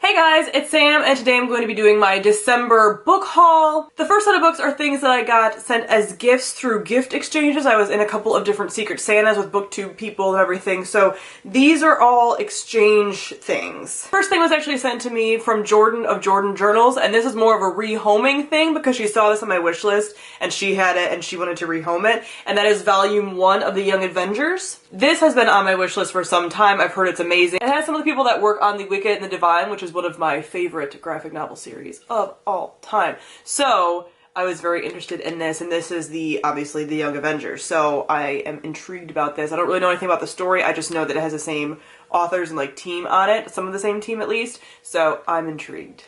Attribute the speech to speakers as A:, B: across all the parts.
A: Hey guys, it's Sam, and today I'm going to be doing my December book haul. The first set of books are things that I got sent as gifts through gift exchanges. I was in a couple of different Secret Santas with BookTube people and everything, so these are all exchange things. First thing was actually sent to me from Jordan of Jordan Journals, and this is more of a rehoming thing because she saw this on my wish list and she had it and she wanted to rehome it, and that is volume 1 of the Young Avengers. This has been on my wish list for some time. I've heard it's amazing. It has some of the people that work on The Wicked and the Divine, which is one of my favorite graphic novel series of all time. So I was very interested in this, and this is obviously the Young Avengers. So I am intrigued about this. I don't really know anything about the story. I just know that it has the same authors and like team on it, some of the same team at least. So I'm intrigued.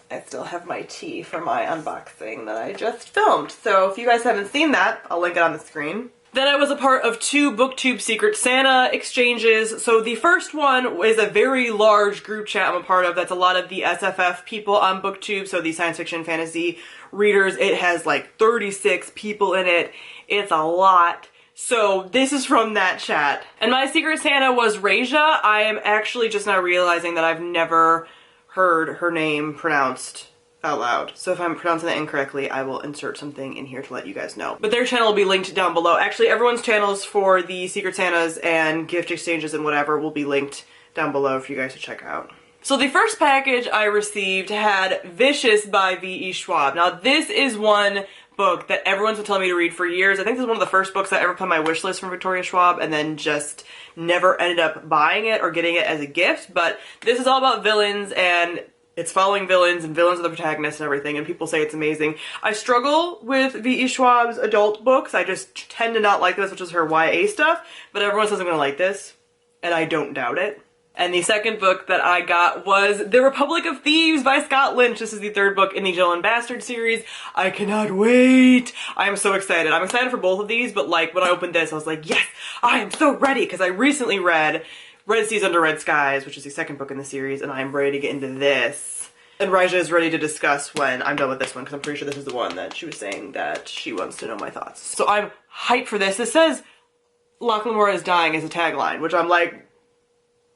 A: I still have my tea for my unboxing that I just filmed. So if you guys haven't seen that, I'll link it on the screen. Then I was a part of 2 BookTube Secret Santa exchanges. So the first one is a very large group chat I'm a part of. That's a lot of the SFF people on BookTube, so the science fiction fantasy readers. It has like 36 people in it. It's a lot. So this is from that chat. And my Secret Santa was Raja. I am actually just now realizing that I've never heard her name pronounced out loud. So if I'm pronouncing that incorrectly, I will insert something in here to let you guys know. But their channel will be linked down below. Actually, everyone's channels for the Secret Santas and gift exchanges and whatever will be linked down below for you guys to check out. So the first package I received had Vicious by V.E. Schwab. Now this is one book that everyone's been telling me to read for years. I think this is one of the first books I ever put on my wish list from Victoria Schwab and then just never ended up buying it or getting it as a gift. But this is all about villains, and it's following villains, and villains are the protagonists and everything, and people say it's amazing. I struggle with V.E. Schwab's adult books. I just tend to not like this, which is her YA stuff, but everyone says I'm gonna like this, and I don't doubt it. And the second book that I got was The Republic of Thieves by Scott Lynch. This is the 3rd book in the Jill and Bastard series. I cannot wait! I am so excited. I'm excited for both of these, but like when I opened this, I was like, yes, I am so ready, because I recently read Red Seas Under Red Skies, which is the 2nd book in the series, and I'm ready to get into this. And Raja is ready to discuss when I'm done with this one, because I'm pretty sure this is the one that she was saying that she wants to know my thoughts. So I'm hyped for this. This says, Lachlan Moore is dying as a tagline, which I'm like,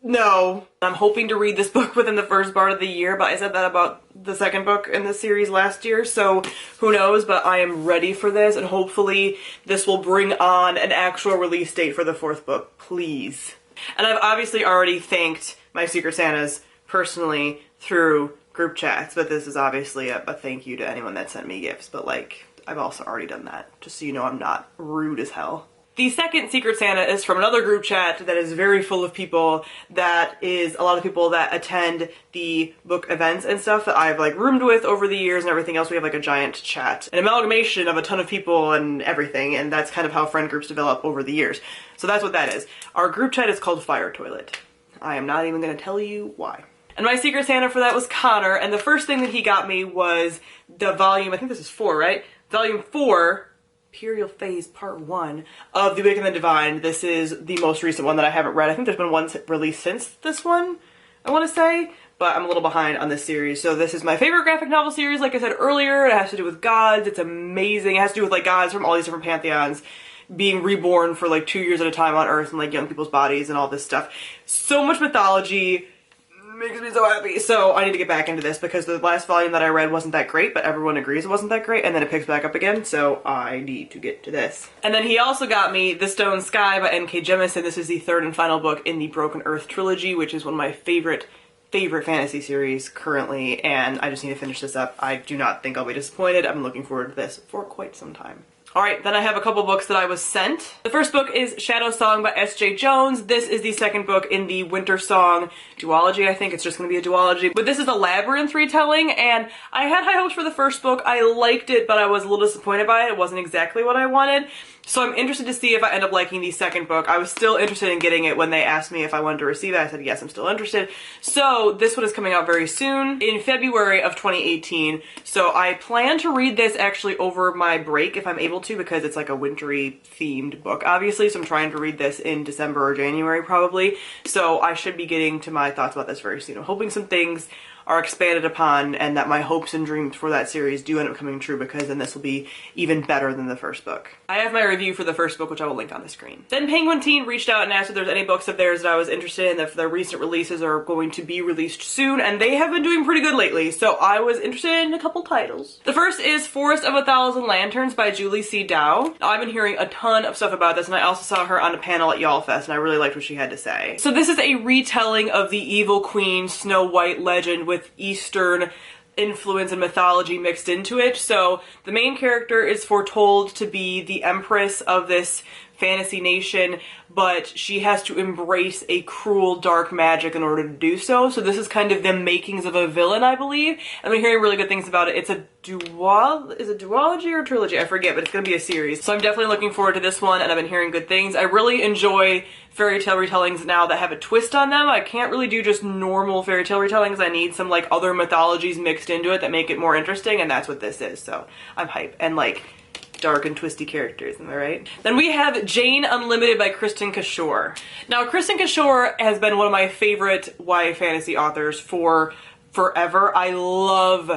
A: no. I'm hoping to read this book within the first part of the year, but I said that about the 2nd book in the series last year, so who knows, but I am ready for this, and hopefully this will bring on an actual release date for the 4th book, please. And I've obviously already thanked my Secret Santas personally through group chats, but this is obviously a thank you to anyone that sent me gifts, but like, I've also already done that, just so you know I'm not rude as hell. The second Secret Santa is from another group chat that is very full of people, that is a lot of people that attend the book events and stuff that I've like roomed with over the years and everything else. We have like a giant chat, an amalgamation of a ton of people and everything, and that's kind of how friend groups develop over the years. So that's what that is. Our group chat is called Fire Toilet. I am not even going to tell you why. And my Secret Santa for that was Connor, and the first thing that he got me was the volume, I think this is 4, right? Volume 4, Imperial Phase Part 1 of The Wicked and the Divine. This is the most recent one that I haven't read. I think there's been one released since this one, I want to say, but I'm a little behind on this series. So this is my favorite graphic novel series, like I said earlier. It has to do with gods. It's amazing. It has to do with like gods from all these different pantheons being reborn for like 2 years at a time on Earth and like young people's bodies and all this stuff. So much mythology. Makes me so happy. So I need to get back into this because the last volume that I read wasn't that great, but everyone agrees it wasn't that great, and then it picks back up again, so I need to get to this. And then he also got me The Stone Scylla by N.K. Jemisin. This is the 3rd and final book in the Broken Earth trilogy, which is one of my favorite fantasy series currently, and I just need to finish this up. I do not think I'll be disappointed. I'm looking forward to this for quite some time. Alright, then I have a couple books that I was sent. The first book is Shadow Song by S.J. Jones. This is the 2nd book in the Winter Song duology. I think it's just going to be a duology. But this is a labyrinth retelling, and I had high hopes for the first book. I liked it, but I was a little disappointed by it. It wasn't exactly what I wanted. So I'm interested to see if I end up liking the 2nd book. I was still interested in getting it when they asked me if I wanted to receive it. I said, yes, I'm still interested. So this one is coming out very soon, in February of 2018. So I plan to read this actually over my break if I'm able to because it's like a wintry themed book, obviously. So I'm trying to read this in December or January probably. So I should be getting to my thoughts about this very soon. I'm hoping some things are expanded upon and that my hopes and dreams for that series do end up coming true, because then this will be even better than the first book. I have my review for the first book, which I will link on the screen. Then Penguin Teen reached out and asked if there's any books of theirs that I was interested in, if their recent releases are going to be released soon, and they have been doing pretty good lately, so I was interested in a couple titles. The first is Forest of a Thousand Lanterns by Julie C. Dow. Now, I've been hearing a ton of stuff about this, and I also saw her on a panel at YALLFest, and I really liked what she had to say. So this is a retelling of the evil queen Snow White legend with Eastern influence and mythology mixed into it. So the main character is foretold to be the empress of this fantasy nation, but she has to embrace a cruel dark magic in order to do so. So this is kind of the makings of a villain, I believe. I've been hearing really good things about it. It's a duology or trilogy? I forget, but it's gonna be a series. So I'm definitely looking forward to this one, and I've been hearing good things. I really enjoy fairy tale retellings now that have a twist on them. I can't really do just normal fairy tale retellings. I need some like other mythologies mixed into it that make it more interesting, and that's what this is. So I'm hype. And like dark and twisty characters, am I right? Then we have Jane Unlimited by Kristen Cashore. Now, Kristen Cashore has been one of my favorite YA fantasy authors for forever. I love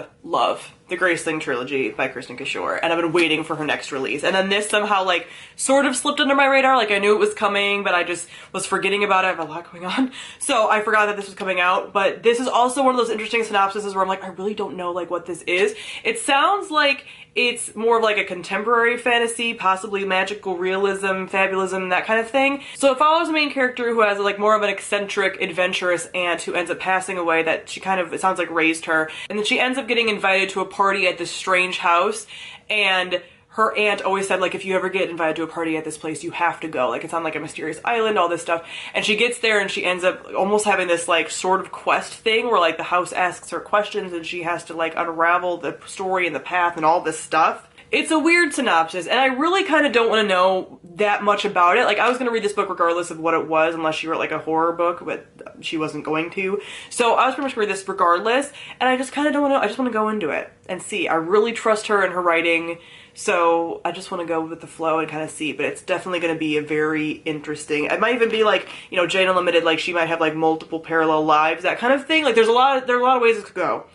A: the Graceling trilogy by Kristen Cashore, and I've been waiting for her next release. And then this somehow like sort of slipped under my radar. Like I knew it was coming, but I just was forgetting about it. I have a lot going on. So I forgot that this was coming out, but this is also one of those interesting synopsises where I'm like, I really don't know like what this is. It sounds like it's more of like a contemporary fantasy, possibly magical realism, fabulism, that kind of thing. So it follows a main character who has like more of an eccentric, adventurous aunt who ends up passing away that she kind of, it sounds like, raised her. And then she ends up getting invited to a party at this strange house, and her aunt always said, like, if you ever get invited to a party at this place, you have to go. Like, it's on, like, a mysterious island, all this stuff. And she gets there and she ends up almost having this, like, sort of quest thing where, like, the house asks her questions and she has to, like, unravel the story and the path and all this stuff. It's a weird synopsis, and I really kind of don't want to know that much about it. Like, I was going to read this book regardless of what it was, unless she wrote, like, a horror book, but she wasn't going to. So I was pretty much going to read this regardless, and I just kind of don't want to know. I just want to go into it and see. I really trust her and her writing, so I just want to go with the flow and kind of see. But it's definitely going to be a very interesting, it might even be like, you know, Jane Unlimited, like, she might have, like, multiple parallel lives, that kind of thing. Like, there are a lot of ways it could go.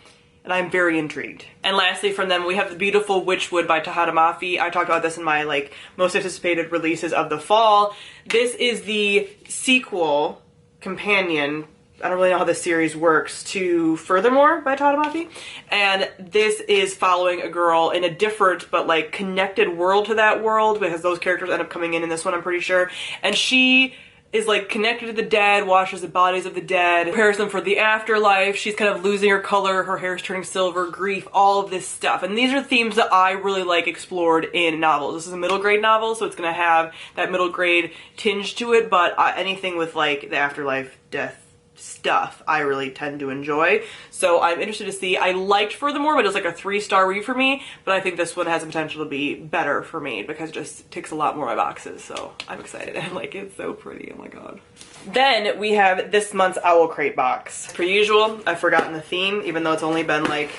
A: And I'm very intrigued. And lastly from them, we have The Beautiful Witchwood by Tahada Mafi. I talked about this in my, like, most anticipated releases of the fall. This is the sequel, companion, I don't really know how this series works, to Furthermore by Tahada Mafi. And this is following a girl in a different but, like, connected world to that world, because those characters end up coming in this one, I'm pretty sure. And she is like connected to the dead, washes the bodies of the dead, prepares them for the afterlife. She's kind of losing her color, her hair's turning silver, grief, all of this stuff. And these are themes that I really like explored in novels. This is a middle grade novel, so it's gonna have that middle grade tinge to it, but anything with like the afterlife, death stuff I really tend to enjoy. So I'm interested to see. I liked Furthermore, but it was like a 3-star read for me, but I think this one has the potential to be better for me because it just ticks a lot more of my boxes. So I'm excited. And like, it's so pretty. Oh my god. Then we have this month's Owlcrate box. Per usual, I've forgotten the theme, even though it's only been like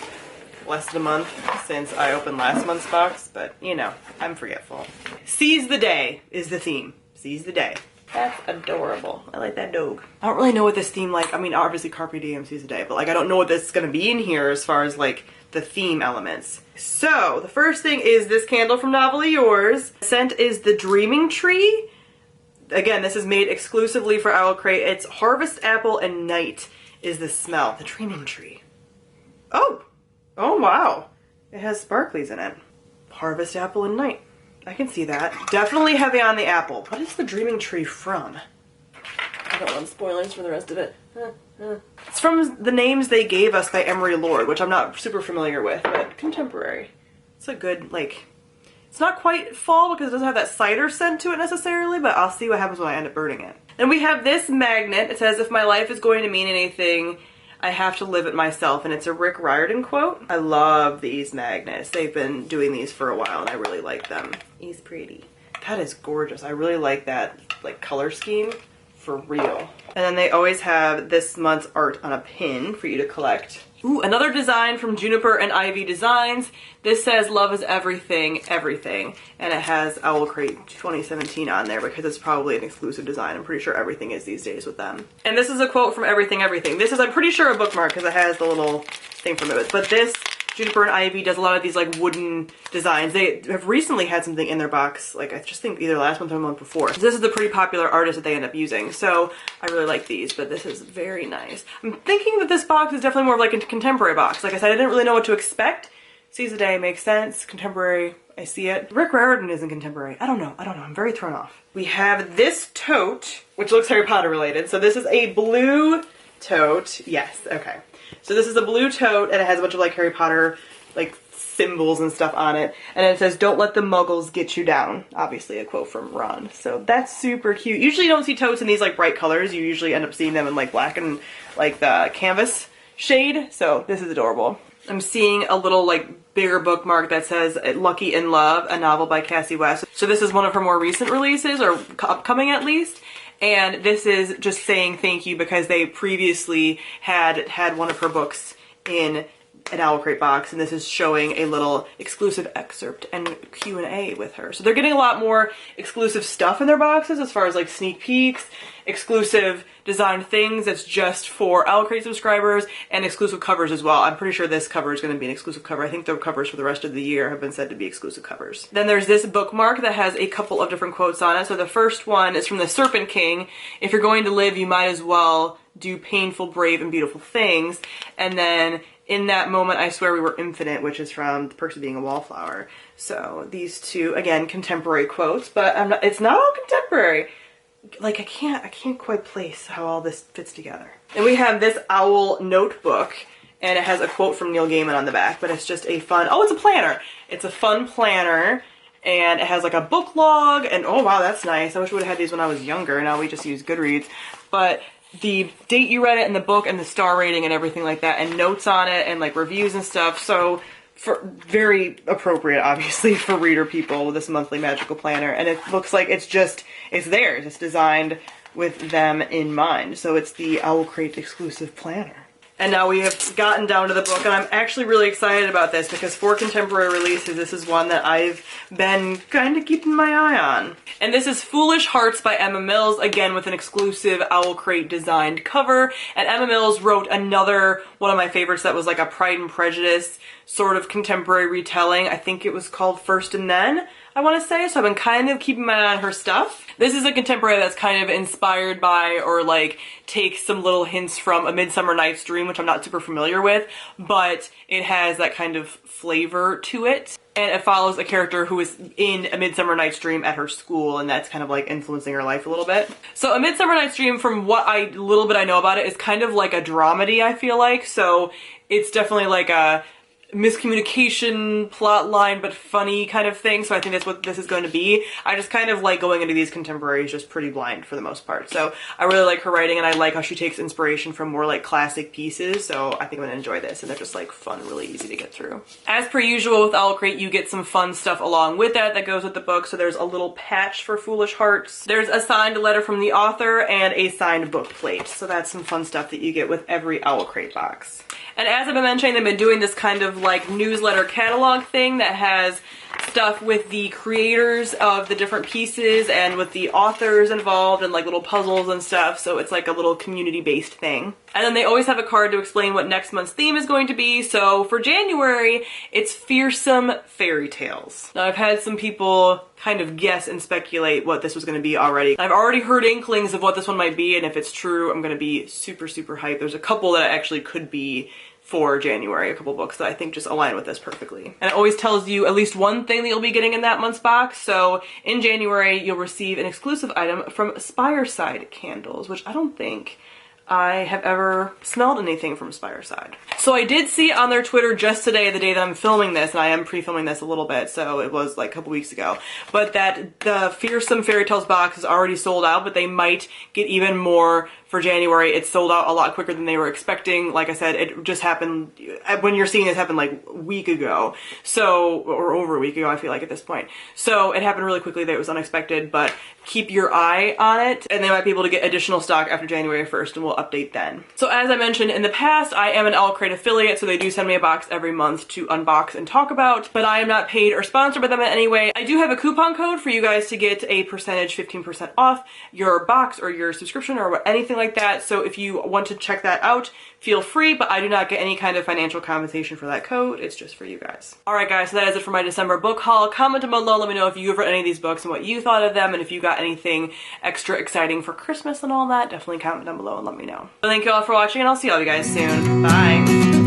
A: less than a month since I opened last month's box, but you know, I'm forgetful. Seize the Day is the theme. Seize the Day. That's adorable. I like that dog. I don't really know what this theme, like, I mean, obviously Carpe Diem, Seize the Day, but like, I don't know what this is gonna be in here as far as like the theme elements. So the first thing is this candle from Novelly Yours. The scent is the Dreaming Tree. Again, this is made exclusively for Owlcrate. It's Harvest Apple and Night is the smell. The Dreaming Tree. Oh! Oh wow. It has sparklies in it. Harvest Apple and Night. I can see that. Definitely heavy on the apple. What is the Dreaming Tree from? I don't want spoilers for the rest of it. It's from The Names They Gave Us by Emery Lord, which I'm not super familiar with, but contemporary. It's a good, like, it's not quite fall because it doesn't have that cider scent to it necessarily, but I'll see what happens when I end up burning it. Then we have this magnet. It says, if my life is going to mean anything, I have to live it myself, and it's a Rick Riordan quote. I love these magnets. They've been doing these for a while, and I really like them. He's pretty. That is gorgeous. I really like that, like, color scheme. for real. And then they always have this month's art on a pin for you to collect. Ooh, another design from Juniper and Ivy Designs. This says love is everything, everything. And it has Owlcrate 2017 on there because it's probably an exclusive design. I'm pretty sure everything is these days with them. And this is a quote from Everything Everything. This is, I'm pretty sure, a bookmark because it has the little thing from it. But this, Juniper and Ivy does a lot of these like wooden designs. They have recently had something in their box, like I just think either last month or the month before. This is the pretty popular artist that they end up using, so I really like these, but this is very nice. I'm thinking that this box is definitely more of like a contemporary box. Like I said, I didn't really know what to expect. Seize the Day makes sense. Contemporary, I see it. Rick Riordan isn't contemporary. I don't know. I'm very thrown off. We have this tote, which looks Harry Potter related. So this is a blue tote. Yes, okay. So this is a blue tote and it has a bunch of like Harry Potter like symbols and stuff on it. And it says, don't let the muggles get you down. Obviously a quote from Ron. So that's super cute. Usually you don't see totes in these like bright colors. You usually end up seeing them in like black and like the canvas shade. So this is adorable. I'm seeing a little like bigger bookmark that says Lucky in Love, a novel by Cassie West. So this is one of her more recent releases, or upcoming at least. And this is just saying thank you because they previously had one of her books in an Owlcrate box, and this is showing a little exclusive excerpt and Q&A with her. So they're getting a lot more exclusive stuff in their boxes as far as like sneak peeks, exclusive designed things that's just for Owlcrate subscribers, and exclusive covers as well. I'm pretty sure this cover is going to be an exclusive cover. I think the covers for the rest of the year have been said to be exclusive covers. Then there's this bookmark that has a couple of different quotes on it. So the first one is from the Serpent King. If you're going to live, you might as well do painful, brave, and beautiful things. And then in that moment, I swear we were infinite, which is from The Perks of Being a Wallflower. So these two, again, contemporary quotes, but it's not all contemporary. Like I can't quite place how all this fits together. And we have this owl notebook, and it has a quote from Neil Gaiman on the back, but it's just a fun, oh, it's a planner. It's a fun planner, and it has like a book log, and oh wow, that's nice. I wish we would have had these when I was younger. Now we just use Goodreads. But the date you read it in the book and the star rating and everything like that, and notes on it and like reviews and stuff. So very appropriate, obviously, for reader people with this monthly magical planner. And it looks like it's theirs. It's designed with them in mind. So it's the Owlcrate exclusive planner. And now we have gotten down to the book, and I'm actually really excited about this because for contemporary releases, this is one that I've been kind of keeping my eye on. And this is Foolish Hearts by Emma Mills, again with an exclusive Owlcrate designed cover. And Emma Mills wrote another one of my favorites that was like a Pride and Prejudice sort of contemporary retelling. I think it was called First and Then, I want to say. So I've been kind of keeping my eye on her stuff. This is a contemporary that's kind of inspired by or like takes some little hints from A Midsummer Night's Dream, which I'm not super familiar with, but it has that kind of flavor to it. And it follows a character who is in A Midsummer Night's Dream at her school, and that's kind of like influencing her life a little bit. So A Midsummer Night's Dream, from what little bit I know about it, is kind of like a dramedy, I feel like. So it's definitely like a miscommunication plot line, but funny kind of thing. So I think that's what this is going to be. I just kind of like going into these contemporaries just pretty blind for the most part. So I really like her writing, and I like how she takes inspiration from more like classic pieces. So I think I'm gonna enjoy this, and they're just like fun, really easy to get through. As per usual with Owlcrate, you get some fun stuff along with that goes with the book. So there's a little patch for Foolish Hearts. There's a signed letter from the author and a signed book plate. So that's some fun stuff that you get with every Owlcrate box. And as I've been mentioning, they've been doing this kind of like newsletter catalog thing that has stuff with the creators of the different pieces and with the authors involved and like little puzzles and stuff. So it's like a little community-based thing. And then they always have a card to explain what next month's theme is going to be. So for January, it's Fearsome Fairy Tales. Now I've had some people kind of guess and speculate what this was going to be already. I've already heard inklings of what this one might be, and if it's true, I'm going to be super, super hyped. There's a couple that actually could be for January, a couple books that I think just align with this perfectly. And it always tells you at least one thing that you'll be getting in that month's box. So in January, you'll receive an exclusive item from Spireside Candles, which I don't think I have ever smelled anything from Spireside. So I did see on their Twitter just today, the day that I'm filming this, and I am pre-filming this a little bit, so it was like a couple weeks ago, but that the Fearsome Fairy Tales box is already sold out, but they might get even more for January. It's sold out a lot quicker than they were expecting. Like I said, it just happened, when you're seeing this happen like a week ago, so, or over a week ago I feel like at this point. So it happened really quickly that it was unexpected, but keep your eye on it, and they might be able to get additional stock after January 1st, and we'll update then. So as I mentioned in the past, I am an Owlcrate affiliate, so they do send me a box every month to unbox and talk about, but I am not paid or sponsored by them in any way. I do have a coupon code for you guys to get a percentage, 15% off your box or your subscription or anything like that, so if you want to check that out, feel free, but I do not get any kind of financial compensation for that code. It's just for you guys. Alright guys, so that is it for my December book haul. Comment down below, let me know if you've read any of these books and what you thought of them, and if you got anything extra exciting for Christmas and all that, definitely comment down below and let me know. So thank you all for watching, and I'll see all you guys soon. Bye!